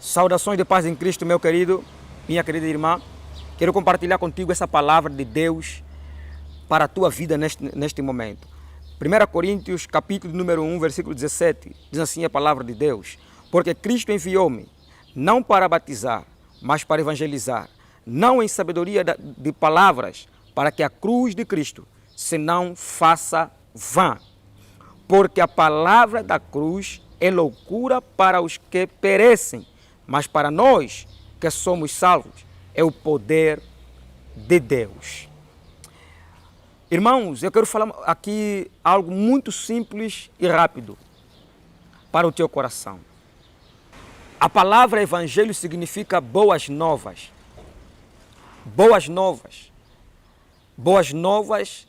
Saudações de paz em Cristo, meu querido, minha querida irmã. Quero compartilhar contigo essa palavra de Deus para a tua vida neste momento. 1 Coríntios, capítulo número 1, versículo 17, diz assim a palavra de Deus: porque Cristo enviou-me, não para batizar, mas para evangelizar, não em sabedoria de palavras, para que a cruz de Cristo se não faça vã. Porque a palavra da cruz é loucura para os que perecem, mas para nós que somos salvos é o poder de Deus. Irmãos, eu quero falar aqui algo muito simples e rápido para o teu coração. A palavra evangelho significa boas novas. Boas novas. Boas novas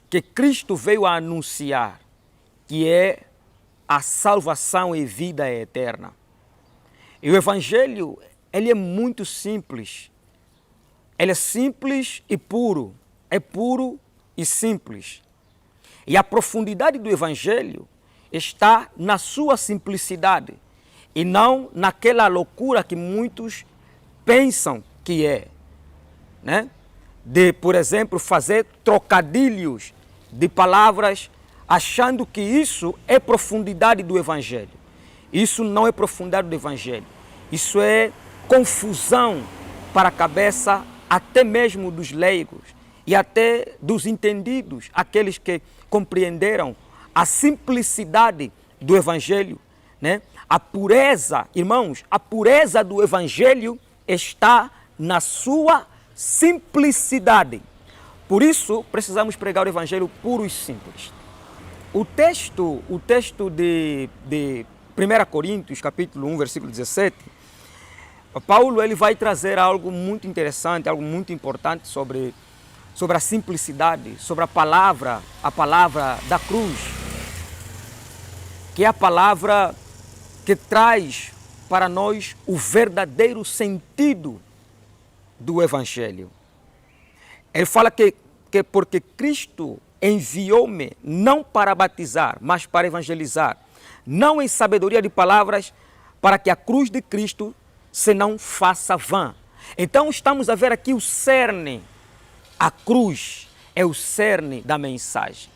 que Cristo veio a anunciar, que é a salvação e vida eterna. E o evangelho, ele é muito simples. Ele é simples e puro. É puro e simples. E a profundidade do evangelho está na sua simplicidade e não naquela loucura que muitos pensam que é, né? De, por exemplo, fazer trocadilhos de palavras achando que isso é profundidade do evangelho. Isso não é profundidade do evangelho. Isso é confusão para a cabeça até mesmo dos leigos e até dos entendidos, aqueles que compreenderam a simplicidade do evangelho, né? A pureza, irmãos, a pureza do evangelho está na sua simplicidade. Por isso, precisamos pregar o evangelho puro e simples. O texto de 1 Coríntios, capítulo 1, versículo 17, Paulo ele vai trazer algo muito interessante, algo muito importante sobre a simplicidade, sobre a palavra da cruz, que é a palavra que traz para nós o verdadeiro sentido do evangelho. Ele fala que porque Cristo enviou-me não para batizar, mas para evangelizar, não em sabedoria de palavras, para que a cruz de Cristo se não faça vã. Então estamos a ver aqui o cerne. A cruz é o cerne da mensagem.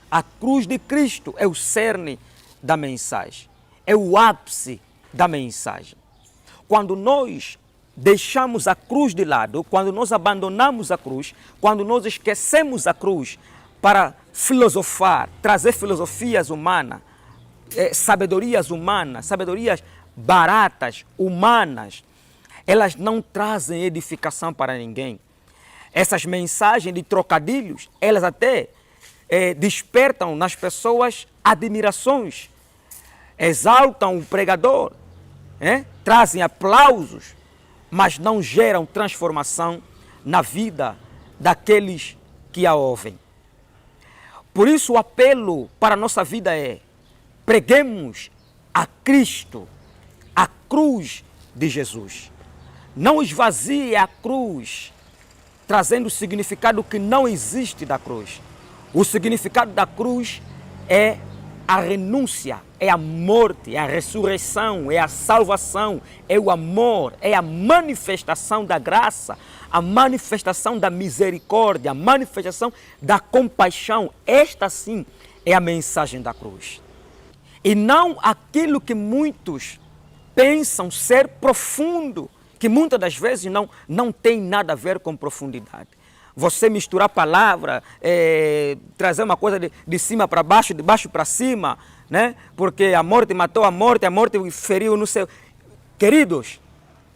A cruz de Cristo é o cerne da mensagem. É o ápice da mensagem. Quando nós deixamos a cruz de lado, quando nós abandonamos a cruz, quando nós esquecemos a cruz para filosofar, trazer filosofias humanas, sabedorias humanas, sabedorias baratas, humanas, elas não trazem edificação para ninguém. Essas mensagens de trocadilhos, elas até despertam nas pessoas admirações, exaltam o pregador, trazem aplausos, mas não geram transformação na vida daqueles que a ouvem. Por isso o apelo para a nossa vida é: preguemos a Cristo, a cruz de Jesus. Não esvazie a cruz, trazendo o significado que não existe da cruz. O significado da cruz é a renúncia, é a morte, é a ressurreição, é a salvação, é o amor, é a manifestação da graça, a manifestação da misericórdia, a manifestação da compaixão. Esta sim é a mensagem da cruz. E não aquilo que muitos pensam ser profundo, que muitas das vezes não tem nada a ver com profundidade. Você misturar palavra, trazer uma coisa de cima para baixo, de baixo para cima, né? Porque a morte matou a morte feriu no céu. Queridos,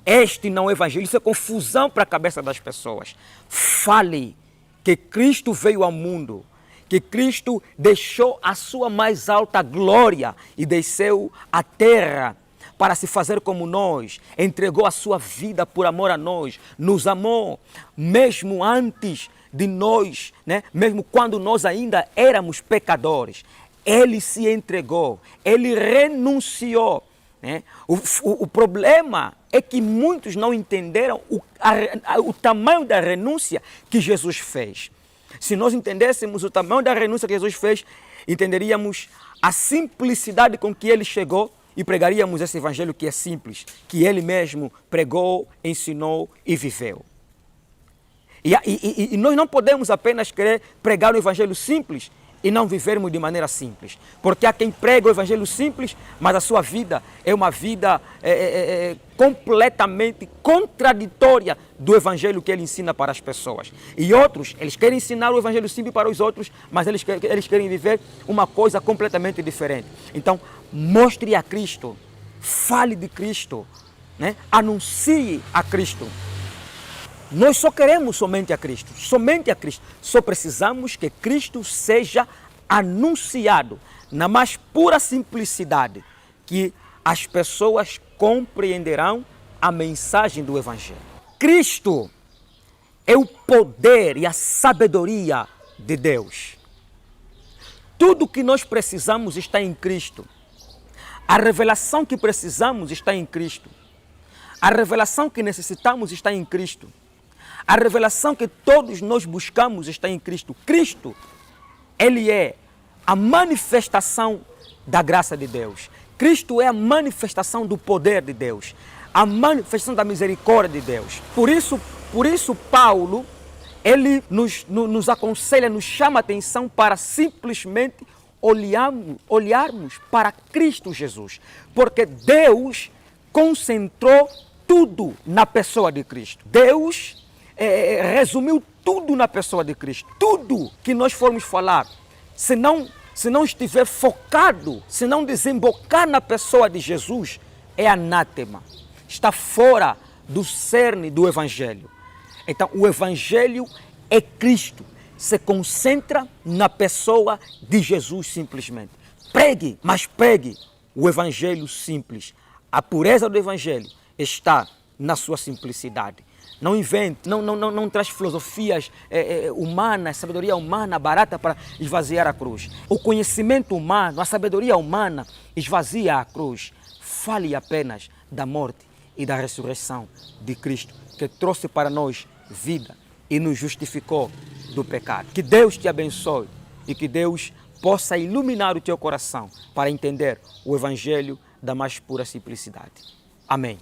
este não é evangelho, isso é confusão para a cabeça das pessoas. Fale que Cristo veio ao mundo, que Cristo deixou a sua mais alta glória e desceu à terra para se fazer como nós, entregou a sua vida por amor a nós, nos amou, mesmo antes de nós, né? Mesmo quando nós ainda éramos pecadores. Ele se entregou, ele renunciou. Né? O problema é que muitos não entenderam o tamanho da renúncia que Jesus fez. Se nós entendêssemos o tamanho da renúncia que Jesus fez, entenderíamos a simplicidade com que ele chegou e pregaríamos esse evangelho que é simples, que ele mesmo pregou, ensinou e viveu. E nós não podemos apenas querer pregar o evangelho simples e não vivermos de maneira simples. Porque há quem prega o evangelho simples, mas a sua vida é uma vida completamente contraditória do evangelho que ele ensina para as pessoas. E outros, eles querem ensinar o evangelho simples para os outros, mas eles querem viver uma coisa completamente diferente. Então, mostre a Cristo, fale de Cristo, né? Anuncie a Cristo. Nós só queremos somente a Cristo. Só precisamos que Cristo seja anunciado na mais pura simplicidade, que as pessoas compreenderão a mensagem do Evangelho. Cristo é o poder e a sabedoria de Deus. Tudo que nós precisamos está em Cristo. A revelação que precisamos está em Cristo. A revelação que necessitamos está em Cristo. A revelação que todos nós buscamos está em Cristo. Cristo, ele é a manifestação da graça de Deus. Cristo é a manifestação do poder de Deus, a manifestação da misericórdia de Deus. Por isso Paulo, ele nos aconselha, nos chama a atenção para simplesmente olharmos para Cristo Jesus. Porque Deus concentrou tudo na pessoa de Cristo. Deus resumiu tudo na pessoa de Cristo. Tudo que nós formos falar, se não estiver focado, se não desembocar na pessoa de Jesus, é anátema. Está fora do cerne do Evangelho. Então, o Evangelho é Cristo. Se concentra na pessoa de Jesus simplesmente. Pregue, mas pregue o Evangelho simples. A pureza do Evangelho está na sua simplicidade. Não invente, não traz filosofias humanas, sabedoria humana barata para esvaziar a cruz. O conhecimento humano, a sabedoria humana esvazia a cruz. Fale apenas da morte e da ressurreição de Cristo, que trouxe para nós vida e nos justificou do pecado. Que Deus te abençoe e que Deus possa iluminar o teu coração para entender o Evangelho da mais pura simplicidade. Amém.